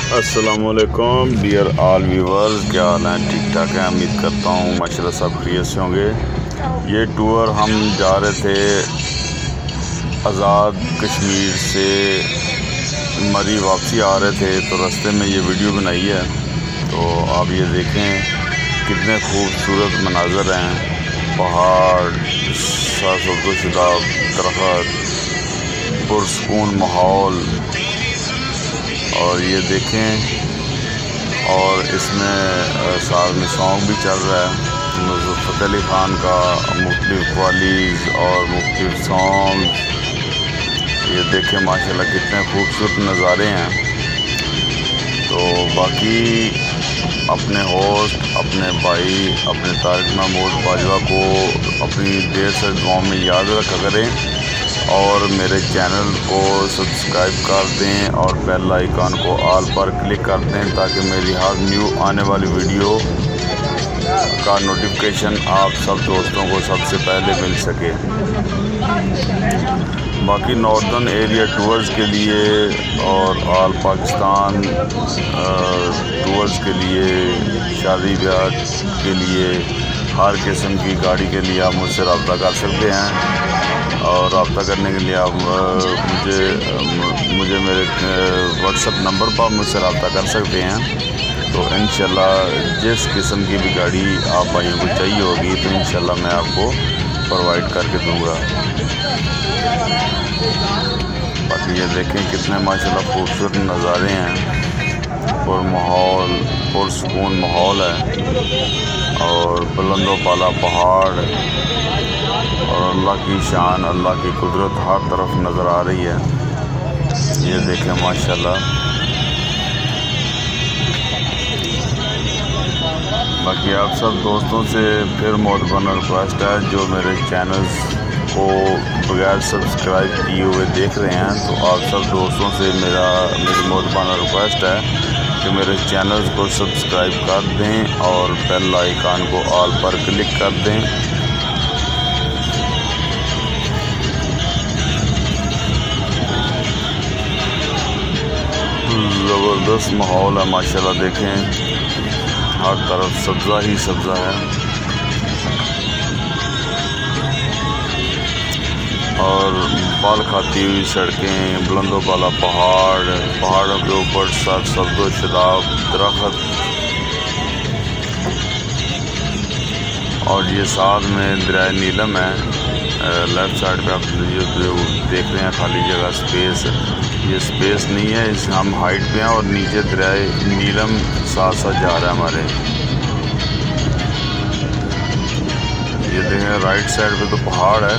अस्सलामुअलैकुम dear all viewers, क्या हाल हैं? ठीक ठाक हैं, उम्मीद करता हूँ माशाल्लाह सब खैरियत से होंगे। ये टूर हम जा रहे थे आज़ाद कश्मीर से मरी वापसी आ रहे थे, तो रास्ते में ये वीडियो बनाई है। तो आप ये देखें कितने खूबसूरत मनाज़र हैं, पहाड़, साफ़-सुथरा दरख्त, पुरसकून माहौल। और ये देखें, और इसमें साथ में सॉन्ग भी चल रहा है नुसरत फ़तेह अली ख़ान का, मुख्तलिफ़ कवालीज़ और मुख्तलिफ़ सॉन्ग। ये देखें माशाल्लाह कितने खूबसूरत नज़ारे हैं। तो बाकी अपने होस्ट, अपने भाई, अपने तारिक महमूद बाजवा को अपनी देर से दुआ में याद रखा करें और मेरे चैनल को सब्सक्राइब कर दें और बेल आइकन को ऑल पर क्लिक कर दें ताकि मेरी हर न्यू आने वाली वीडियो का नोटिफिकेशन आप सब दोस्तों को सबसे पहले मिल सके। बाकी नॉर्दर्न एरिया टूर्स के लिए और ऑल पाकिस्तान टूर्स के लिए, शादी ब्याह के लिए, हर किस्म की गाड़ी के लिए आप मुझसे रब्ता कर सकते हैं। और रब्ता करने के लिए आप मुझे मेरे व्हाट्सएप नंबर पर मुझसे रब्ता कर सकते हैं। तो इंशाल्लाह जिस किस्म की भी गाड़ी आप भाइयों को चाहिए होगी तो इंशाल्लाह मैं आपको प्रोवाइड करके दूंगा। बाकी ये देखें कितने माशाल्लाह खूबसूरत नज़ारे हैं और माहौल पुरसकून माहौल है और बुलंदो बाला पहाड़ और अल्लाह की शान, अल्लाह की कुदरत हर तरफ नज़र आ रही है। ये देखें माशाल्लाह। बाकी आप सब दोस्तों से फिर मोहब्बत रिक्वेस्ट है, जो मेरे चैनल्स को बगैर सब्सक्राइब किए हुए देख रहे हैं, तो आप सब दोस्तों से मेरी मोहब्बत रिक्वेस्ट है कि मेरे चैनल्स को सब्सक्राइब कर दें और बेल आइकन को ऑल पर क्लिक कर दें। ज़बरदस्त माहौल है माशाल्लाह। देखें हर तरफ सब्ज़ा ही सब्ज़ा है और बाल खाती हुई सड़कें, बुलंदो बाला पहाड़, पहाड़ों के ऊपर सब्ज़ो शदाब दरख्त और ये साथ में दरिया नीलम है। लेफ़्ट साइड पे आप जो देख रहे हैं खाली जगह स्पेस, ये स्पेस नहीं है, इस हम हाइट पे हैं और नीचे दरिया नीलम साथ साथ जा रहा है हमारे। ये देखें राइट साइड पे तो पहाड़ है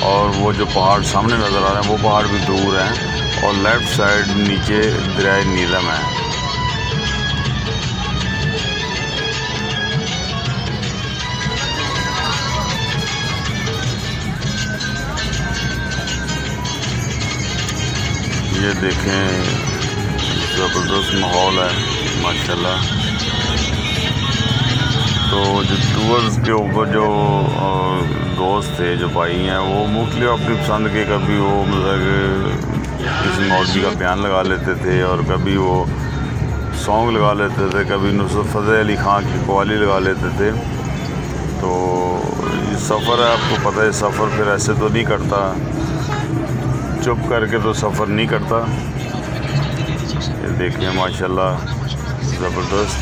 और वो जो पहाड़ सामने नज़र आ रहे हैं वो पहाड़ भी दूर हैं और लेफ़्ट साइड नीचे दरिया नीलम है। ये देखें ज़बरदस्त माहौल है माशाल्लाह। तो जो टूर्स के ऊपर जो दोस्त थे, जो भाई हैं, वो मुख्तलिफ अपनी पसंद के, कभी वो मतलब किसी मौलवी का बयान लगा लेते थे और कभी वो सॉन्ग लगा लेते थे, कभी नुसरत फ़तेह अली ख़ान की कवाली लगा लेते थे। तो ये सफ़र है, आपको पता है सफ़र फिर ऐसे तो नहीं करता, चुप करके तो सफ़र नहीं करता। ये देखिए माशाल्लाह ज़बरदस्त।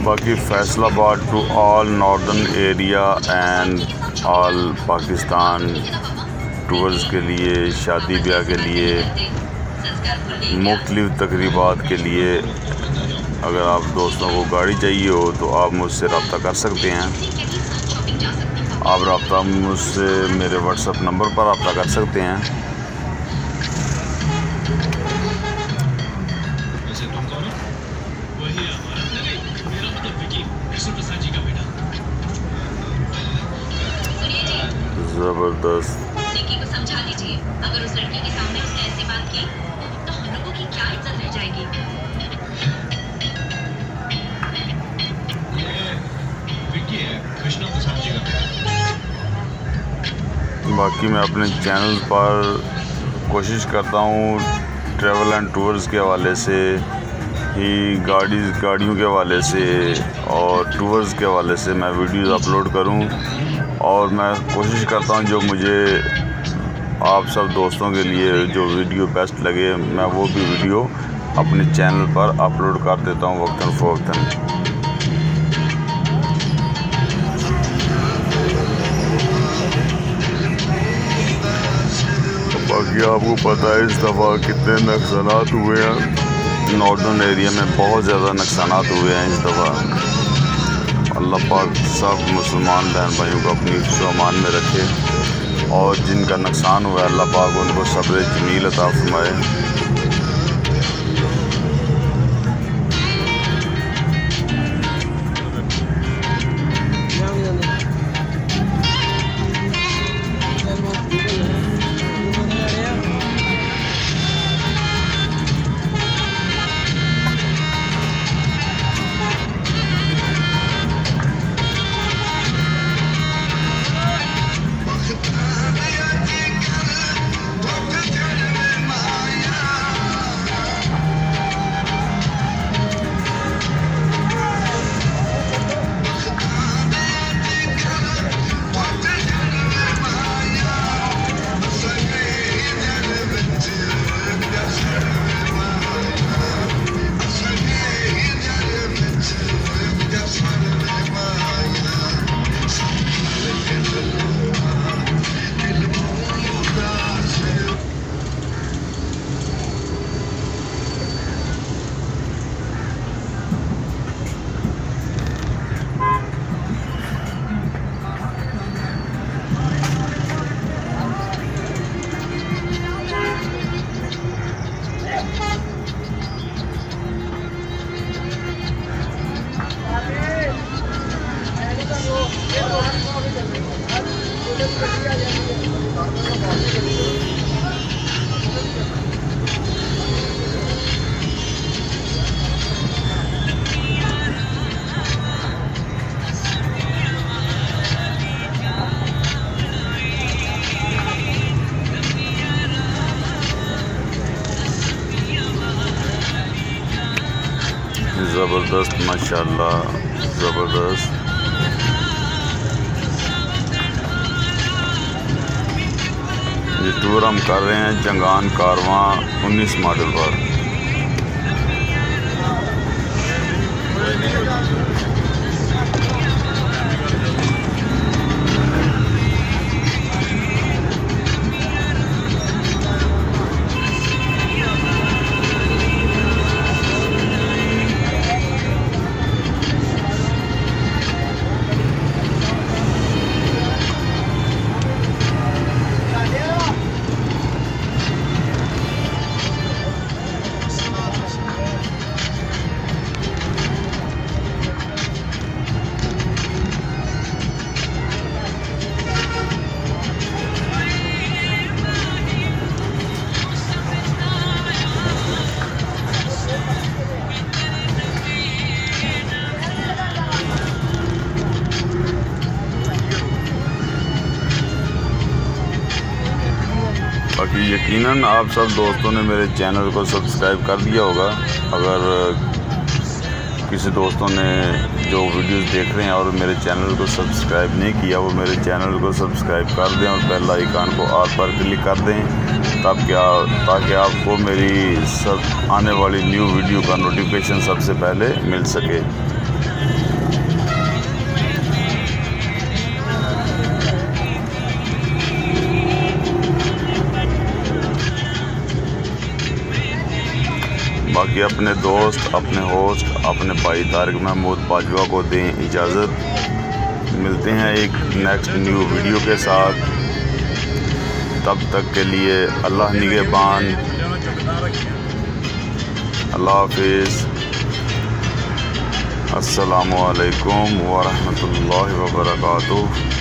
बाकी Faisalabad to all northern area and all Pakistan tours के लिए, शादी ब्याह के लिए, मुख्तलिफ़ तकरीबात के लिए अगर आप दोस्तों को गाड़ी चाहिए हो तो आप मुझसे रब्ता कर सकते हैं। आप रब्ता मुझसे मेरे व्हाट्सएप नंबर पर रब्ता कर सकते हैं। ज़बरदस्त। लड़की को समझा दीजिए, अगर उस लड़की के सामने उसने ऐसी बात की तो हम लोगों की क्या इज्जत रह जाएगी। विक्की है, कृष्णा को समझेगा। बाकी मैं अपने चैनल पर कोशिश करता हूँ ट्रैवल एंड टूर्स के हवाले से ही, गाड़ियों के हवाले से और टूर्स के हवाले से मैं वीडियोस अपलोड करूं। और मैं कोशिश करता हूं जो मुझे आप सब दोस्तों के लिए जो वीडियो बेस्ट लगे मैं वो भी वीडियो अपने चैनल पर अपलोड कर देता हूं वक्तन फ़वक्तन। बाकी आपको पता है इस दफ़ा कितने नुकसानात हुए हैं। नॉर्दर्न एरिया में बहुत ज़्यादा नुकसानात हुए हैं इस दफ़ा। अल्लाह पाक सब मुसलमान बहन भाइयों को अपनी अमान में रखे और जिनका नुकसान हुआ है अल्लाह पाक उनको सब्र जमील अता फरमाए। ज़बरदस्त, माशाल्लाह ज़बरदस्त। ये टूर हम कर रहे हैं चंगान कारवां 19 मॉडल पर। बाकी यकीनन आप सब दोस्तों ने मेरे चैनल को सब्सक्राइब कर दिया होगा। अगर किसी दोस्तों ने जो वीडियोस देख रहे हैं और मेरे चैनल को सब्सक्राइब नहीं किया वो मेरे चैनल को सब्सक्राइब कर दें और बेल आइकन को ऑल पर क्लिक कर दें ताकि आपको मेरी सब आने वाली न्यू वीडियो का नोटिफिकेशन सबसे पहले मिल सके। बाकी अपने दोस्त, अपने होस्ट, अपने भाई तारिक महमूद बाजवा को दें इजाज़त। मिलते हैं एक नेक्स्ट न्यू वीडियो के साथ। तब तक के लिए अल्लाह निगहबान, अल्लाह हाफिज़, अस्सलामु अलैकुम व रहमतुल्लाहि व बरकातुहू।